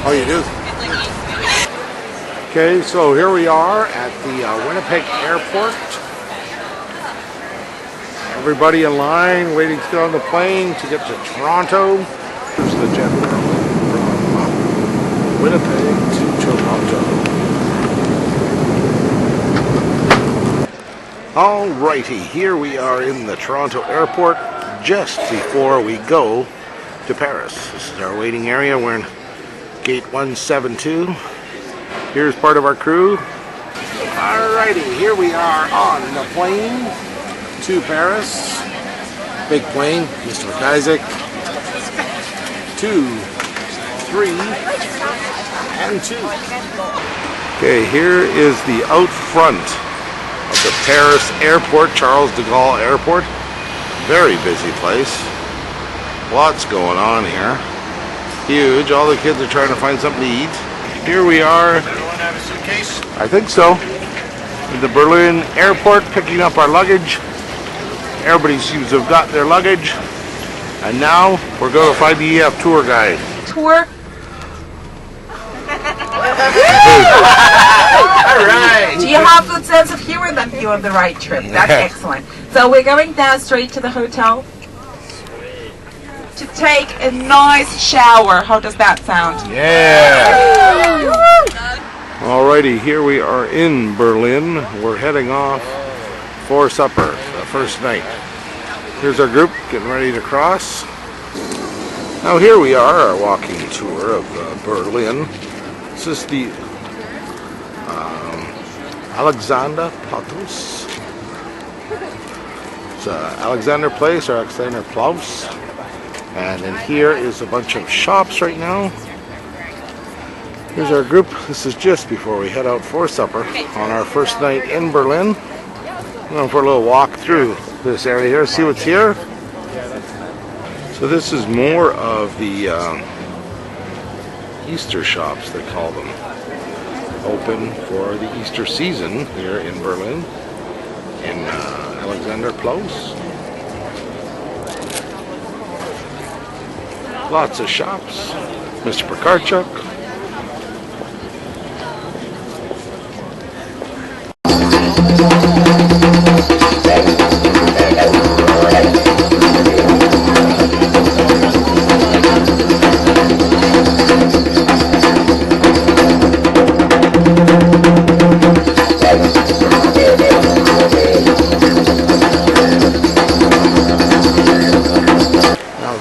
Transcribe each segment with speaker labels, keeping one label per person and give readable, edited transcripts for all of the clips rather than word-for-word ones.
Speaker 1: Oh, you do? Okay, so here we are at the Winnipeg Airport. Everybody in line waiting to get on the plane to get to Toronto. Here's the jet from Winnipeg to Toronto. Alrighty, here we are in the Toronto Airport just before we go to Paris. This is our waiting area. We're in gate 172. Here's part of our crew. Alrighty, here we are on the plane to Paris. Big plane, Mr. McIsaac. 2, 3, and 2. Okay, here is the out front of the Paris Airport, Charles de Gaulle Airport. Very busy place. Lots going on here. Huge. All the kids are trying to find something to eat. Here we are.
Speaker 2: Does everyone have a suitcase?
Speaker 1: I think so. In the Berlin airport, picking up our luggage. Everybody seems to have got their luggage. And now we're going to find the EF tour guide.
Speaker 3: Tour?
Speaker 1: Alright!
Speaker 3: Do you have good sense of humor? Then you're on the right trip. That's excellent. So we're going down straight to the hotel to take a nice shower. How does that sound?
Speaker 1: Yeah! Alrighty, here we are in Berlin. We're heading off for supper, the first night. Here's our group getting ready to cross. Now here we are, our walking tour of Berlin. This is the Alexander Platz. It's Alexander Place or Alexander Platz. And in here is a bunch of shops right now. Here's our group. This is just before we head out for supper on our first night in Berlin. We're going for a little walk through this area here, see what's here. So this is more of the Easter shops, they call them. Open for the Easter season here in Berlin, in Alexanderplatz. Lots of shops. Mr. Prokarchuk.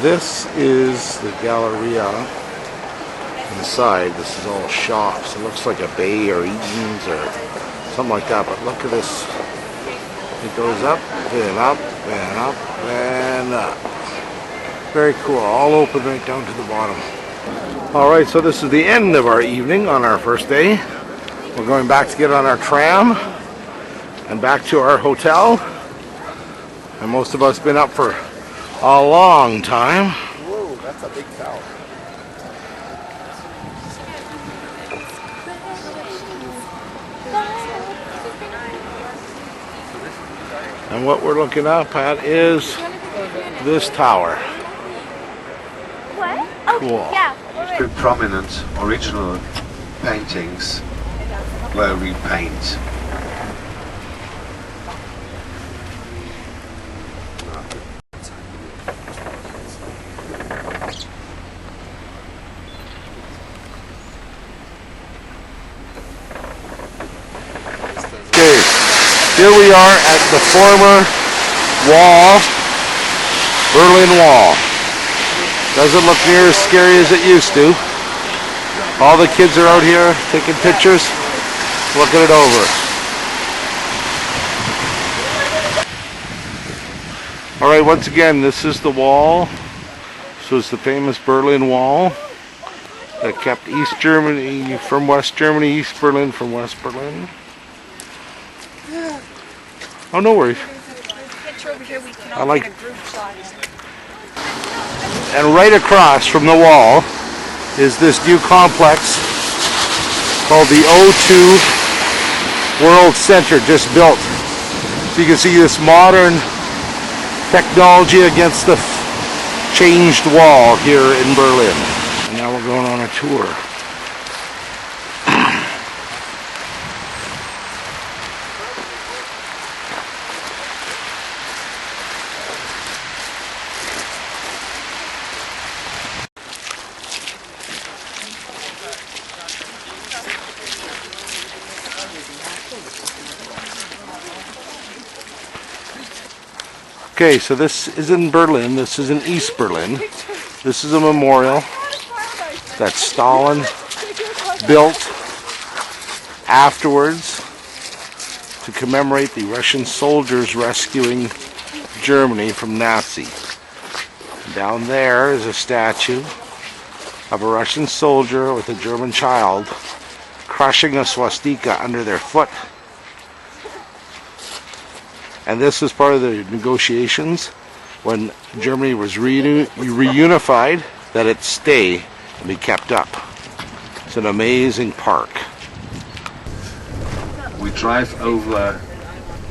Speaker 1: This is the Galleria inside. This is all shops. It looks like a Bay or Eaton's or something like that, but look at this. It goes up and up and up and up. Very cool. All open right down to the bottom. Alright, so this is the end of our evening on our first day. We're going back to get on our tram and back to our hotel. And most of us been up for a long time.
Speaker 2: Whoa, that's a big cow.
Speaker 1: And what we're looking up at is this tower.
Speaker 4: What?
Speaker 1: Cool.
Speaker 4: Yeah.
Speaker 2: The prominent original paintings were repainted.
Speaker 1: Here we are at the former wall, Berlin Wall. Doesn't look near as scary as it used to. All the kids are out here taking pictures, looking it over. Alright, once again, this is the wall. This was the famous Berlin Wall that kept East Germany from West Germany, East Berlin from West Berlin. Oh, no worries. I like. And right across from the wall is this new complex called the O2 World Center, just built. So you can see this modern technology against the changed wall here in Berlin. And now we're going on a tour. Okay, so this is in Berlin. This is in East Berlin. This is a memorial that Stalin built afterwards to commemorate the Russian soldiers rescuing Germany from Nazi. Down there is a statue of a Russian soldier with a German child crushing a swastika under their foot. And this is part of the negotiations when Germany was reunified, that it stay and be kept up. It's an amazing park.
Speaker 2: We drive over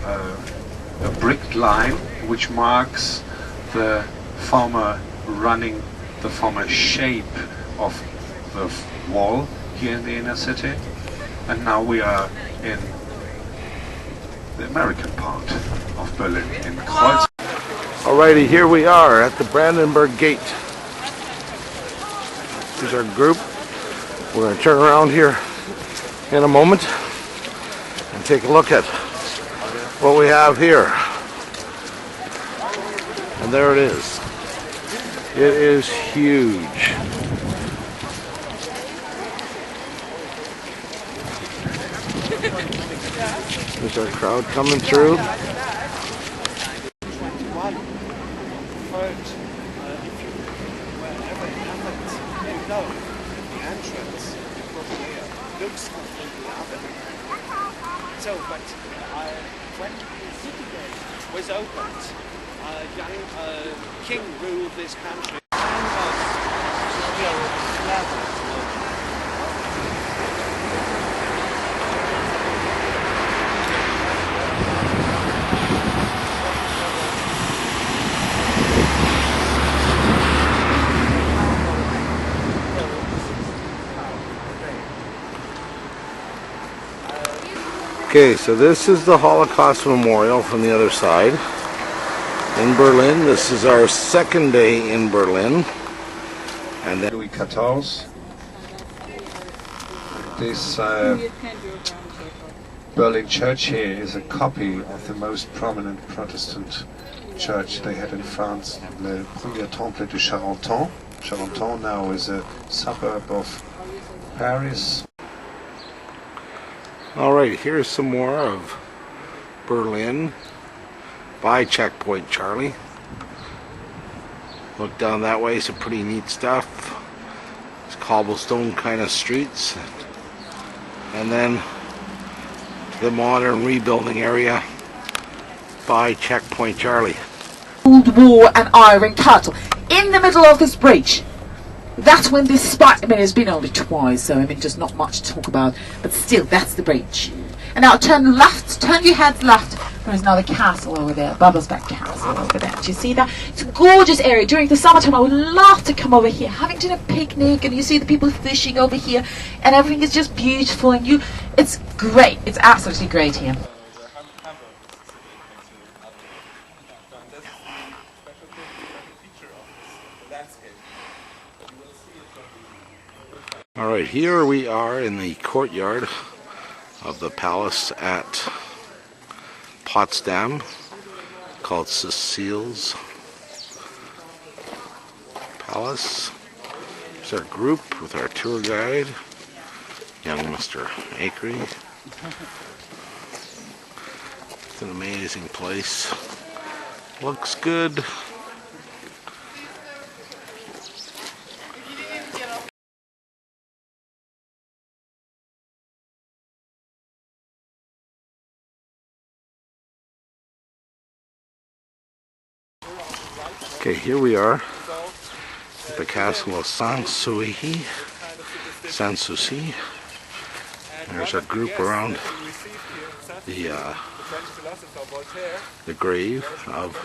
Speaker 2: a brick line which marks the former shape of the wall here in the inner city, and now we are in the American part of Berlin, in Kreuz.
Speaker 1: Alrighty, here we are at the Brandenburg Gate. Here's our group. We're going to turn around here in a moment and take a look at what we have here. And there it is. It is huge. There's our crowd coming through.
Speaker 4: So, but when the city gate was opened, young king ruled this country.
Speaker 1: Okay, so this is the Holocaust Memorial from the other side in Berlin. This is our second day in Berlin. And then
Speaker 2: Louis XIV. This Berlin church here is a copy of the most prominent Protestant church they had in France, Le Premier Temple de Charenton. Charenton now is a suburb of Paris.
Speaker 1: Alright, here's some more of Berlin by Checkpoint Charlie. Look down that way, some pretty neat stuff. It's cobblestone kind of streets. And then the modern rebuilding area by Checkpoint Charlie.
Speaker 3: Cold War and Iron Curtain in the middle of this bridge. That's when this spot, I mean, it's been only twice, so I mean, just not much to talk about, but still, that's the bridge. And now turn left, turn your head left. There's another castle over there, Babelsberg Castle over there. Do you see that? It's a gorgeous area. During the summertime, I would love to come over here, having dinner, picnic, and you see the people fishing over here, and everything is just beautiful, and it's great. It's absolutely great here.
Speaker 1: Alright, here we are in the courtyard of the palace at Potsdam, called Cecile's Palace. Here's our group with our tour guide, young Mr. Akery. It's an amazing place. Looks good. Okay, here we are at the castle of Sanssouci. There's our group around the grave of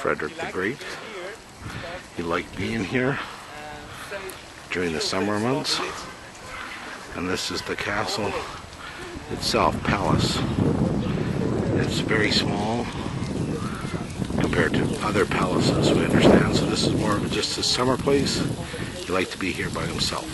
Speaker 1: Frederick the Great. He liked being here during the summer months. And this is the castle itself, palace. It's very small compared to other palaces, we understand. So this is more of just a summer place. He liked to be here by himself.